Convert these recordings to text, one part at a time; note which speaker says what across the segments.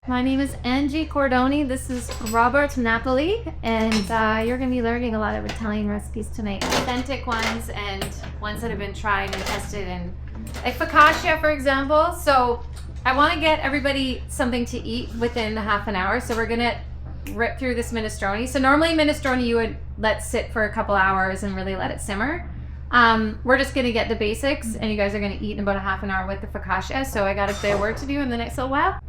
Speaker 1: My name is Angie Cordoni. This is Robert Napoli, and you're going to be learning a lot of Italian recipes tonight. Authentic ones and ones that have been tried and tested, and like focaccia, for example. So I want to get everybody something to eat within half an hour. So we're going to rip through this minestrone. So normally minestrone you would let sit for a couple hours and really let it simmer. We're just going to get the basics, and you guys are going to eat in about a half an hour with the focaccia. So I got a bit of work to do in the next little while.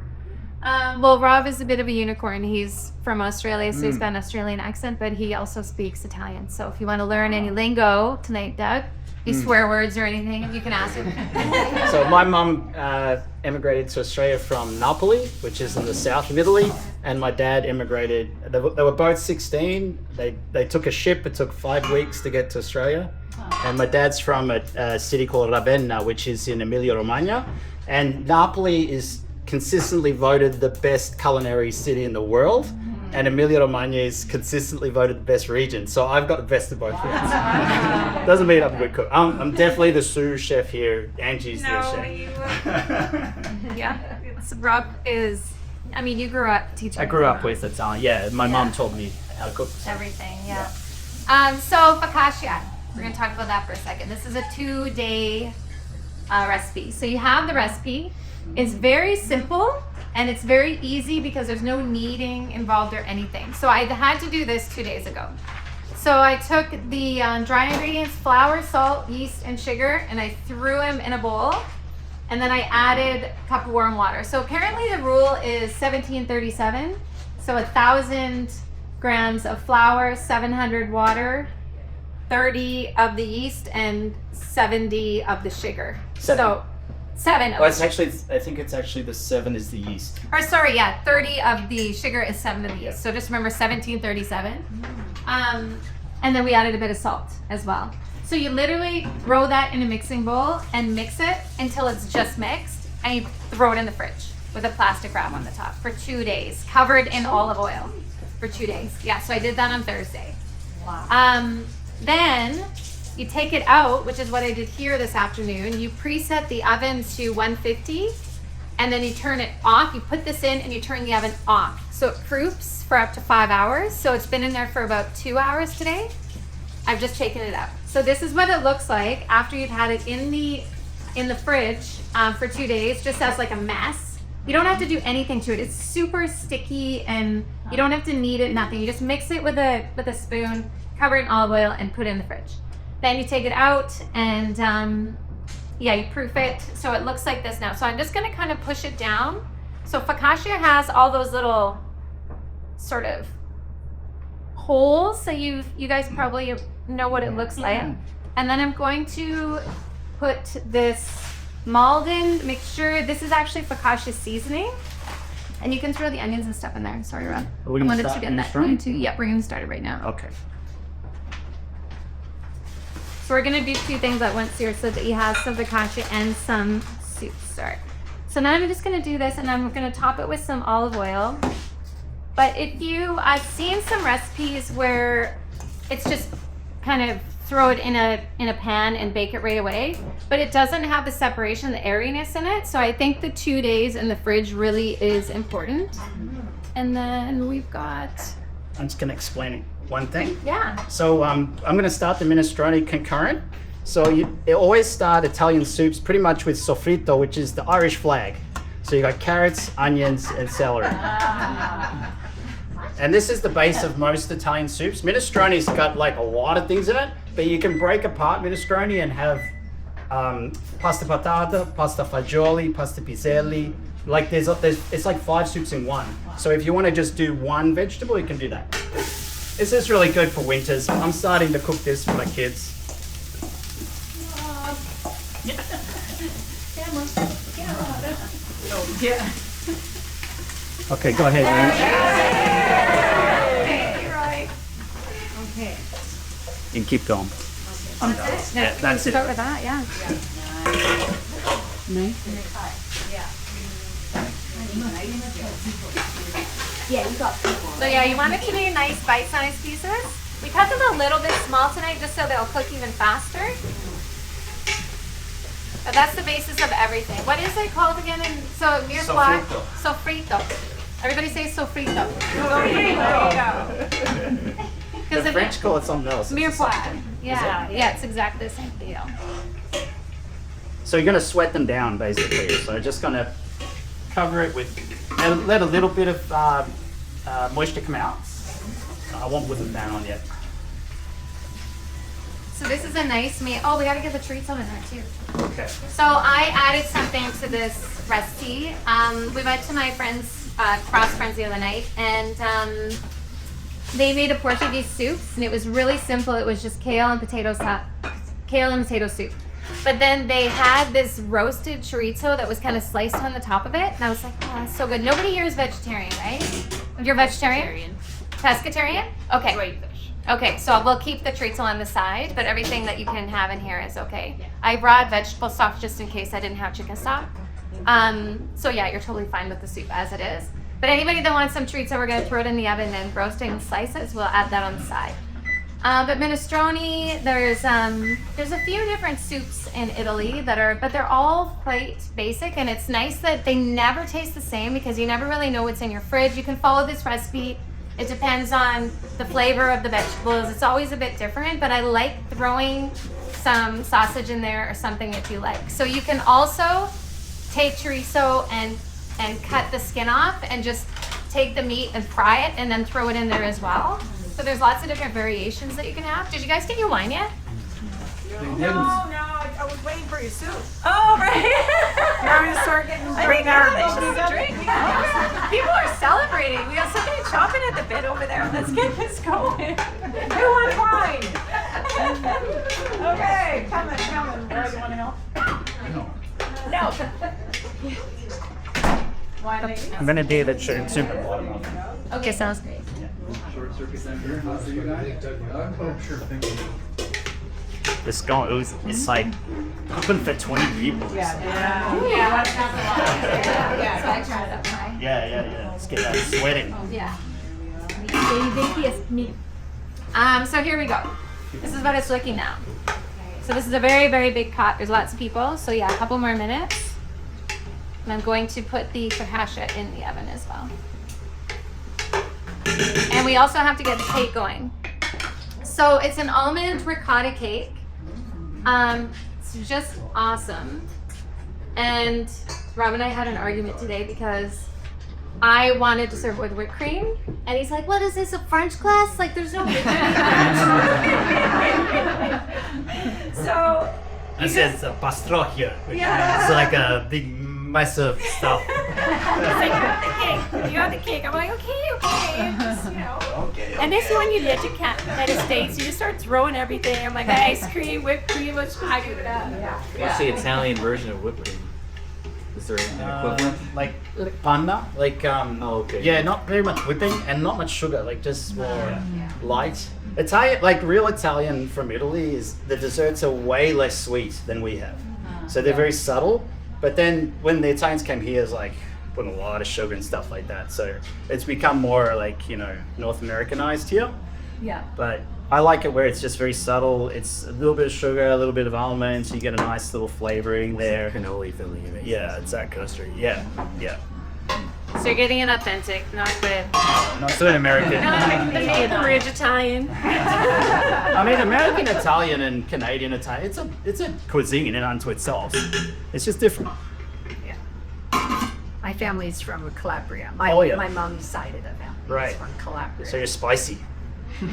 Speaker 1: Well, Rob is a bit of a unicorn. He's from Australia, so he's got an Australian accent, but he also speaks Italian. So if you want to learn any lingo tonight, Doug, any swear words or anything, you can ask him.
Speaker 2: So my mum emigrated to Australia from Napoli, which is in the south of Italy, and my dad immigrated. They were both 16. They took a ship. It took 5 weeks to get to Australia. And my dad's from a city called Ravenna, which is in Emilia-Romagna. And Napoli is consistently voted the best culinary city in the world, and Emilia-Romagna is consistently voted the best region. So I've got the best of both worlds. Doesn't mean I'm a good cook. I'm definitely the sous chef here. Angie's the chef.
Speaker 1: Yeah. So Rob is, I mean, you grew up teaching.
Speaker 2: I grew up with Italian. Yeah, my mom taught me how to cook.
Speaker 1: Everything, yeah. So focaccia, we're going to talk about that for a second. This is a 2-day recipe. So you have the recipe. It's very simple and it's very easy because there's no kneading involved or anything. So I had to do this 2 days ago. So I took the dry ingredients, flour, salt, yeast, and sugar, and I threw them in a bowl. And then I added a cup of warm water. So apparently the rule is 1737. So 1,000 grams of flour, 700 water, 30 of the yeast, and 70 of the sugar. So 7.
Speaker 2: Oh, it's actually, I think it's actually the 7 is the yeast.
Speaker 1: Or sorry, yeah, 30 of the sugar is 7 of the yeast. So just remember 1737. And then we added a bit of salt as well. So you literally throw that in a mixing bowl and mix it until it's just mixed, and you throw it in the fridge with a plastic wrap on the top for 2 days, covered in olive oil for 2 days. Yeah, so I did that on Thursday. Wow. Then you take it out, which is what I did here this afternoon. You preset the oven to 150, and then you turn it off. You put this in and you turn the oven off. So it proofs for up to 5 hours. So it's been in there for about 2 hours today. I've just taken it out. So this is what it looks like after you've had it in the fridge for 2 days, just as like a mess. You don't have to do anything to it. It's super sticky, and you don't have to knead it, nothing. You just mix it with a spoon, cover it in olive oil, and put it in the fridge. Then you take it out and yeah, you proof it so it looks like this now. So I'm just going to kind of push it down. So focaccia has all those little sort of holes, so you guys probably know what it looks like. And then I'm going to put this Malden mixture. This is actually focaccia seasoning, and you can throw the onions and stuff in there. Sorry, Rob.
Speaker 2: Are we going to start minestrone?
Speaker 1: Yep, we're going to start it right now.
Speaker 2: Okay.
Speaker 1: So we're gonna do 2 things at once here so that you have some focaccia and some soup. Sorry. So now I'm just gonna do this, and I'm gonna top it with some olive oil. But I've seen some recipes where it's just kind of throw it in a pan and bake it right away, but it doesn't have the separation, the airiness in it. So I think the 2 days in the fridge really is important. And then we've got.
Speaker 2: I'm just gonna explain one thing.
Speaker 1: Yeah.
Speaker 2: So I'm going to start the minestrone concurrent. So you always start Italian soups pretty much with soffritto, which is the Irish flag. So you got carrots, onions, and celery. And this is the base of most Italian soups. Minestrone's got like a lot of things in it, but you can break apart minestrone and have pasta patata, pasta fagioli, pasta piselli. Like there's it's like 5 soups in one. So if you want to just do one vegetable, you can do that. This is really good for winters. I'm starting to cook this for my kids. Okay, go ahead,
Speaker 1: Right. Okay.
Speaker 2: and keep going. I'm done. Yeah, that's it.
Speaker 1: Start with that, yeah.
Speaker 3: Yeah, you got
Speaker 1: So yeah, you want it to be nice bite-sized pieces. We cut them a little bit small tonight just so they'll cook even faster. But that's the basis of everything. What is it called again? So mirepoix, sofrito. Everybody say sofrito.
Speaker 2: The French call it something else.
Speaker 1: Mirepoix. Yeah, it's exactly the same deal.
Speaker 2: So you're gonna sweat them down basically. So just gonna cover it with, and let a little bit of moisture come out. I won't put them down on yet.
Speaker 1: So this is a nice meal. Oh, we gotta get the chorizo in there too.
Speaker 2: Okay.
Speaker 1: So I added something to this recipe. We went to my friend's, Cross Friends the other night, and they made a Portuguese soup, and it was really simple. It was just kale and potato soup. But then they had this roasted chorizo that was kind of sliced on the top of it, and I was like, oh, that's so good. Nobody here is vegetarian, right? You're vegetarian? Pescatarian? Okay.
Speaker 4: White fish.
Speaker 1: Okay, so we'll keep the chorizo on the side, but everything that you can have in here is okay. I brought vegetable stock just in case I didn't have chicken stock. So yeah, you're totally fine with the soup as it is. But anybody that wants some chorizo, we're gonna throw it in the oven and roast it in slices. We'll add that on the side. But minestrone, there's a few different soups in Italy but they're all quite basic, and it's nice that they never taste the same because you never really know what's in your fridge. You can follow this recipe. It depends on the flavor of the vegetables. It's always a bit different, but I like throwing some sausage in there or something if you like. So you can also take chorizo and cut the skin off and just take the meat and fry it and then throw it in there as well. So there's lots of different variations that you can have. Did you guys get your wine yet?
Speaker 4: No, I was waiting for your soup. Oh, right. Now we're gonna start getting drink drink.
Speaker 1: People are celebrating. We got somebody
Speaker 4: Chopping at the bit over there. Let's get this going. Who wants wine? Okay, coming. Roy, you want to help? No. Wine, lady?
Speaker 2: I'm gonna do the soup and bottom of it.
Speaker 1: Okay, sounds great.
Speaker 2: It's going. It's like cooking for 20 people.
Speaker 4: Yeah.
Speaker 1: So I tried it up high.
Speaker 2: Yeah. Let's get that sweating.
Speaker 1: Yeah. So here we go. This is what it's looking now. So this is a very, very big pot. There's lots of people. So yeah, a couple more minutes. And I'm going to put the focaccia in the oven as well. And we also have to get the cake going. So it's an almond ricotta cake. It's just awesome. And Rob and I had an argument today because I wanted to serve it with whipped cream, and he's like, "What is this, a French class? Like, there's no whipped cream."
Speaker 4: So
Speaker 5: I said it's a pastro here.
Speaker 4: Yeah.
Speaker 5: It's like a big mess of stuff.
Speaker 4: it's like, you got the cake. I'm like, okay. Just,
Speaker 5: Okay.
Speaker 4: And this is when you get to United States, you just start throwing everything. I'm like, ice cream, whipped cream, let's I do that.
Speaker 6: What's the Italian version of whipped cream? Is there an equivalent?
Speaker 2: Like panna, like
Speaker 6: Oh, okay.
Speaker 2: yeah, not very much whipping and not much sugar, like just more light. Italian, like real Italian from Italy, is the desserts are way less sweet than we have, so they're very subtle. But then when the Italians came here, it's like putting a lot of sugar and stuff like that. So it's become more like, North Americanized here.
Speaker 4: Yeah.
Speaker 2: But I like it where it's just very subtle. It's a little bit of sugar, a little bit of almond, so you get a nice little flavoring there.
Speaker 6: Cannoli filling in it.
Speaker 2: Yeah, exactly. Yeah.
Speaker 1: So you're getting it authentic, not with
Speaker 2: Not so American.
Speaker 4: The maple ridge Italian.
Speaker 2: I mean, American Italian and Canadian Italian, it's a cuisine in unto itself. It's just different.
Speaker 7: My family's from Calabria.
Speaker 2: Oh, yeah.
Speaker 7: My mom's side of the family
Speaker 2: Right.
Speaker 7: is from Calabria.
Speaker 2: So you're spicy.
Speaker 4: She is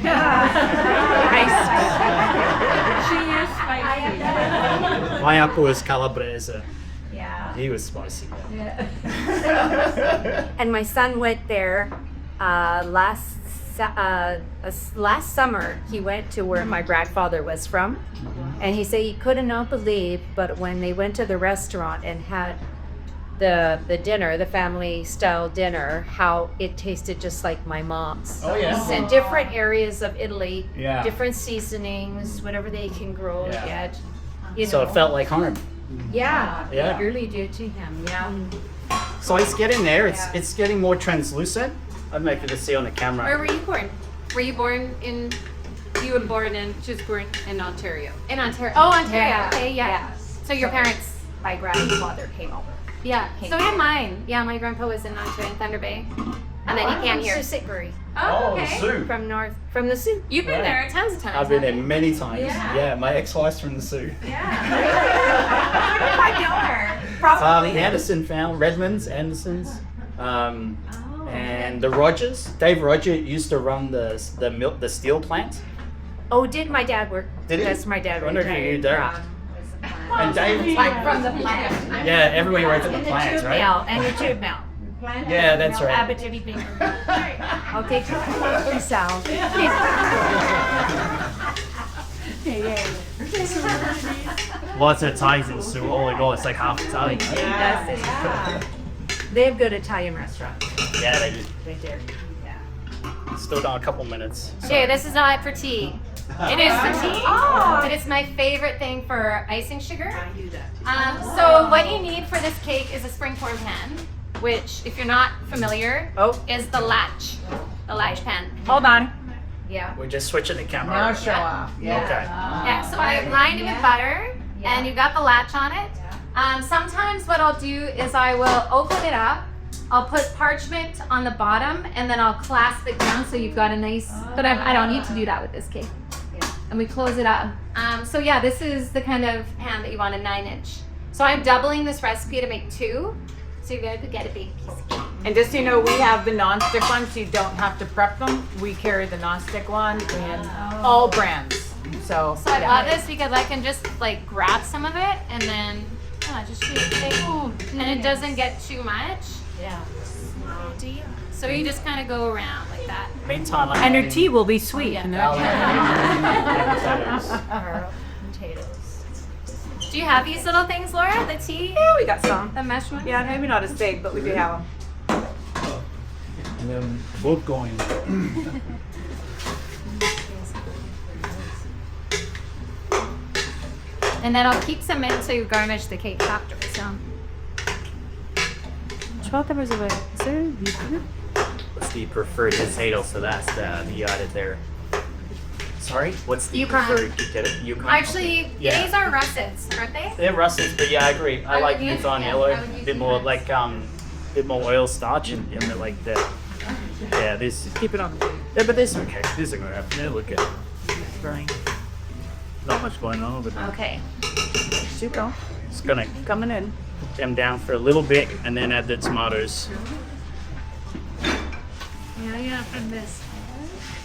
Speaker 4: spicy.
Speaker 2: My uncle was Calabrese.
Speaker 7: Yeah.
Speaker 2: He was spicy.
Speaker 7: And my son went there last summer. He went to where my grandfather was from, and he said he could not believe, but when they went to the restaurant and had the dinner, the family style dinner, how it tasted just like my mom's.
Speaker 2: Oh, yeah.
Speaker 7: And different areas of Italy,
Speaker 2: Yeah.
Speaker 7: different seasonings, whatever they can grow,
Speaker 2: Yeah.
Speaker 7: get.
Speaker 2: So it felt like home.
Speaker 7: Yeah,
Speaker 2: Yeah.
Speaker 7: it really did to him. Yeah.
Speaker 2: So it's getting there. It's getting more translucent. I'd make it to see on the camera.
Speaker 1: Where were you born? Were you born in? You were born in. She was born in Ontario. In Ontario. Oh, Ontario.
Speaker 7: Yeah.
Speaker 1: Okay, yeah.
Speaker 7: Yes.
Speaker 1: So your parents.
Speaker 7: My grandfather came over.
Speaker 1: Yeah. So we had mine. Yeah, my grandpa was in Ontario in Thunder Bay. And then he came here.
Speaker 7: Sickery.
Speaker 1: Oh,
Speaker 2: the
Speaker 1: okay.
Speaker 2: Sioux.
Speaker 7: From the Sioux.
Speaker 1: You've been there tons of times.
Speaker 2: I've been there
Speaker 1: haven't
Speaker 2: many times.
Speaker 1: Yeah.
Speaker 2: Yeah, my ex-wife's from the Sioux.
Speaker 4: I know her. Probably.
Speaker 2: The Anderson family, Redmonds, Andersons, and the Rogers. Dave Roger used to run the steel plant.
Speaker 7: Oh, did my dad work?
Speaker 2: Did he?
Speaker 7: That's my dad.
Speaker 2: I wonder if you
Speaker 7: retired
Speaker 2: knew Derek.
Speaker 7: from-
Speaker 2: And Dave,
Speaker 1: Like from the plant.
Speaker 2: yeah, everybody worked at the
Speaker 7: And the
Speaker 2: plants,
Speaker 7: tube
Speaker 2: right?
Speaker 7: mill. And the tube mill.
Speaker 2: Yeah, that's right.
Speaker 7: Abitibi Baker. I'll take from South.
Speaker 5: Lots of Italians, so all in all, it's like half Italian.
Speaker 7: That's it. They have good Italian restaurants.
Speaker 2: Yeah, they do.
Speaker 7: They do. Yeah.
Speaker 2: Still got a couple minutes.
Speaker 1: Okay, this is not for tea. It is for tea, but it's my favorite thing for icing sugar. So what you need for this cake is a springform pan, which, if you're not familiar, is the latch pan.
Speaker 4: Hold on.
Speaker 7: Yeah.
Speaker 2: We're just switching the camera.
Speaker 4: Now show off. Yeah.
Speaker 2: Okay.
Speaker 1: Yeah, so I lined it with butter, and you got the latch on it. Sometimes what I'll do is I will open it up. I'll put parchment on the bottom, and then I'll clasp it down so you've got a nice. But I don't need to do that with this cake. And we close it up. So yeah, this is the kind of pan that you want, a 9-inch. So I'm doubling this recipe to make 2. So you're gonna get a big piece of cake.
Speaker 4: And just so you know, we have the non-stick ones, so you don't have to prep them. We carry the non-stick one in all brands. So
Speaker 1: So I bought this because I can just like grab some of it and then just shoot it. And it doesn't get too much.
Speaker 7: Yeah.
Speaker 1: So you just kind of go around like that.
Speaker 2: Meantime,
Speaker 4: and your tea will be sweet.
Speaker 1: Yeah.
Speaker 7: Potatoes.
Speaker 1: Do you have these little things, Laura? The tea?
Speaker 4: Yeah, we got some.
Speaker 1: The mesh one?
Speaker 4: Yeah, maybe not as big, but we do have them.
Speaker 2: And then both going.
Speaker 1: And then I'll keep some in to garnish the cake after. So.
Speaker 6: What's the preferred potato? So that's the added there. Sorry, what's the
Speaker 1: Yukon.
Speaker 6: preferred potato? Yukon.
Speaker 1: Actually,
Speaker 2: Yeah.
Speaker 1: these are russets, aren't they?
Speaker 2: They're russets, but yeah, I agree. I
Speaker 1: I
Speaker 2: like
Speaker 1: would use-
Speaker 2: Yukon
Speaker 1: yeah,
Speaker 2: yellow,
Speaker 1: I would
Speaker 2: a
Speaker 1: use
Speaker 2: bit more
Speaker 1: Yukon.
Speaker 2: like bit more oil starch and like that. Yeah, this.
Speaker 4: Keep it on.
Speaker 2: Yeah, but this okay. This is gonna happen. Yeah, look at it.
Speaker 5: Not much going on over there.
Speaker 1: Okay.
Speaker 4: Keep going.
Speaker 2: It's gonna
Speaker 4: Coming in.
Speaker 2: put them down for a little bit and then add the tomatoes.
Speaker 1: Yeah, from this.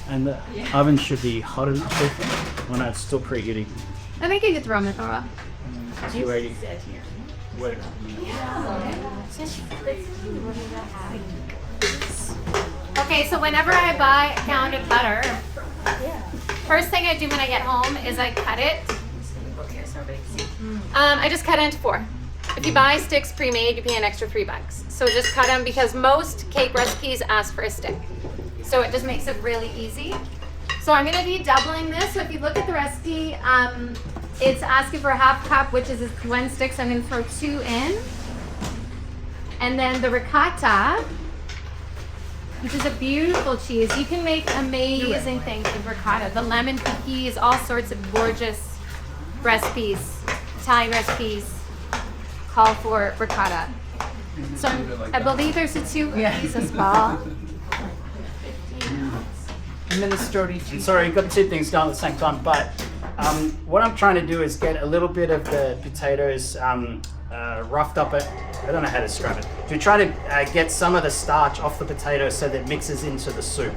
Speaker 2: And the oven should be hot enough. Well, no, it's still preheating.
Speaker 1: I think you could throw them in the raw.
Speaker 2: 280. Wait.
Speaker 1: Okay, so whenever I buy a pound of butter, first thing I do when I get home is I cut it. I just cut it into 4. If you buy sticks pre-made, you pay an extra $3. So just cut them because most cake recipes ask for a stick. So it just makes it really easy. So I'm gonna be doubling this. So if you look at the recipe, it's asking for a half cup, which is 1 stick. So I'm gonna throw 2 in. And then the ricotta, which is a beautiful cheese. You can make amazing things with ricotta. The lemon cookies, all sorts of gorgeous recipes, Italian recipes call for ricotta. So I believe there's a 2 pieces ball.
Speaker 4: Minestrone
Speaker 2: I'm
Speaker 4: cheese.
Speaker 2: sorry, you've got 2 things going at the same time, but what I'm trying to do is get a little bit of the potatoes roughed up. I don't know how to describe it. To try to get some of the starch off the potato so that it mixes into the soup.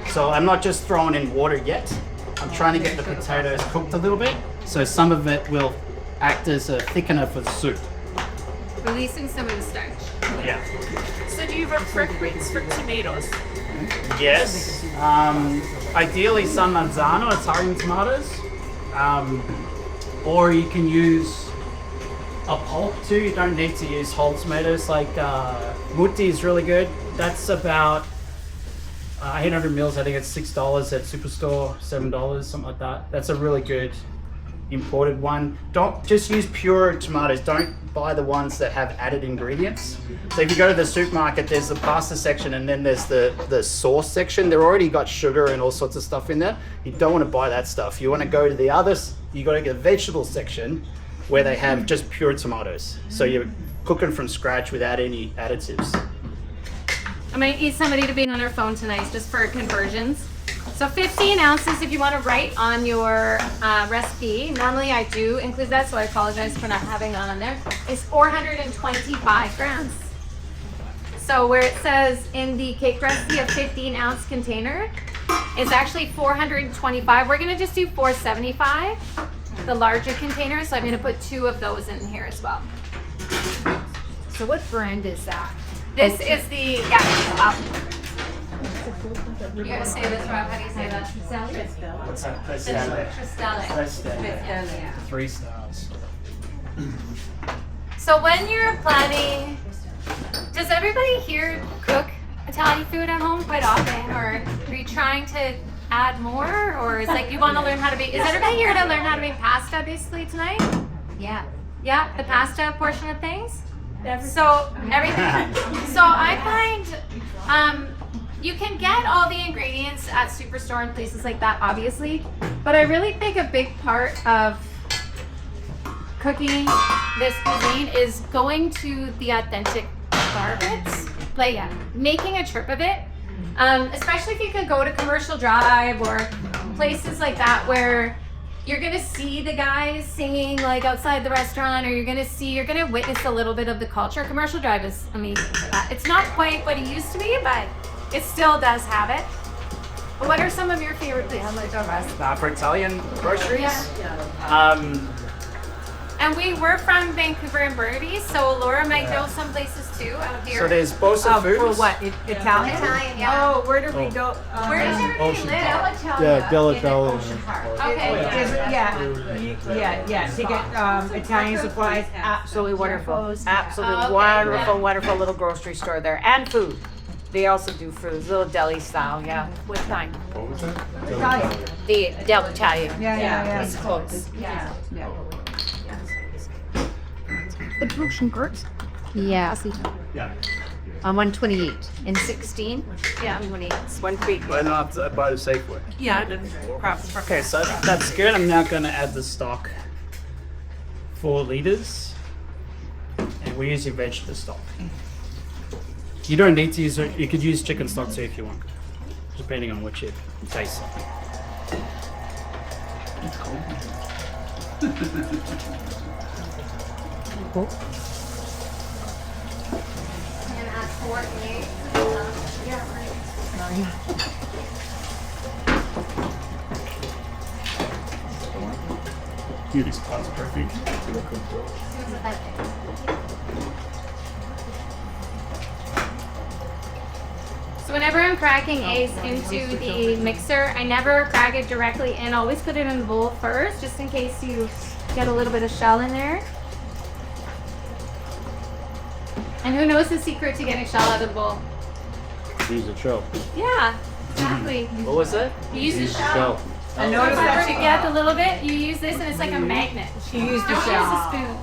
Speaker 2: So I'm not just throwing in water yet. I'm trying to get the potatoes cooked a little bit, so some of it will act as a thickener for the soup.
Speaker 1: Releasing some of the starch.
Speaker 2: Yeah.
Speaker 4: So do you preference for tomatoes?
Speaker 2: Yes. Ideally some Manzano, Italian tomatoes. Or you can use a pulp too. You don't need to use whole tomatoes. Like Mutti is really good. That's about 800 mils. I think it's $6 at Superstore, $7, something like that. That's a really good imported one. Don't just use pure tomatoes. Don't buy the ones that have added ingredients. So if you go to the supermarket, there's the pasta section and then there's the sauce section. They've already got sugar and all sorts of stuff in there. You don't want to buy that stuff. You want to go to the others. You got to get the vegetable section where they have just pure tomatoes. So cooking from scratch without any additives.
Speaker 1: I might need somebody to be on their phone tonight just for conversions. So 15 ounces if you want to write on your recipe. Normally I do include that, so I apologize for not having that on there. It's 425 grams. So where it says in the cake recipe a 15-ounce container, it's actually 425. We're gonna just do 475, the larger container. So I'm gonna put 2 of those in here as well.
Speaker 7: So what brand is that?
Speaker 1: This is the, you gotta say this, Rob, how do you say that?
Speaker 2: What's that?
Speaker 1: Tristele.
Speaker 2: 3 stars.
Speaker 1: So when you're planning, does everybody here cook Italian food at home quite often, or are you trying to add more, or is like you want to learn how to make? Is everybody here to learn how to make pasta basically tonight?
Speaker 7: Yeah.
Speaker 1: Yeah, the pasta portion of things. So everything. So I find you can get all the ingredients at Superstore and places like that, obviously, but I really think a big part of cooking this cuisine is going to the authentic markets, like making a trip of it. Especially if you could go to Commercial Drive or places like that where you're gonna see the guys singing like outside the restaurant, or you're gonna witness a little bit of the culture. Commercial Drive is amazing for that. It's not quite what it used to be, but it still does have it. But what are some of your favorite places?
Speaker 6: For Italian groceries?
Speaker 1: And we were from Vancouver and Burnaby, so Laura might know some places too out here.
Speaker 2: So there's Bosa
Speaker 4: For
Speaker 2: Foods.
Speaker 4: what? Italian?
Speaker 1: Italian, yeah.
Speaker 4: Oh, where did we go?
Speaker 1: Where does everybody live?
Speaker 8: Yeah, Bella.
Speaker 1: Okay.
Speaker 4: Yeah. To get Italian supplies, absolutely wonderful. Absolutely
Speaker 1: Okay.
Speaker 4: wonderful little grocery store there. And food. They also do food, little deli style, yeah.
Speaker 7: What kind?
Speaker 8: What was that?
Speaker 7: The Del Italian.
Speaker 4: Yeah.
Speaker 7: It's close. Yeah.
Speaker 8: Yeah.
Speaker 7: On 128 and 16. Yeah, 128.
Speaker 4: One creek.
Speaker 8: Why not by the Safeway?
Speaker 4: Yeah.
Speaker 2: Okay, so that's good. I'm now going to add the stock. 4 liters, and we use your vegetable stock. You don't need to use it. You could use chicken stock too if you want, depending on what you taste.
Speaker 1: I'm gonna add 4 eggs.
Speaker 8: Beauty spot's perfect.
Speaker 1: So whenever I'm cracking eggs into the mixer, I never crack it directly in. I always put it in the bowl first, just in case you get a little bit of shell in there. And who knows the secret to getting shell out of the bowl?
Speaker 8: Use the shell.
Speaker 1: Yeah, exactly.
Speaker 6: What was that?
Speaker 1: You use the
Speaker 8: Use the
Speaker 1: shell.
Speaker 8: shell.
Speaker 4: I noticed
Speaker 1: Whenever
Speaker 4: that
Speaker 1: you get a little bit, you use this and it's like a magnet.
Speaker 4: she used the
Speaker 1: Don't use
Speaker 4: shell.
Speaker 1: a spoon.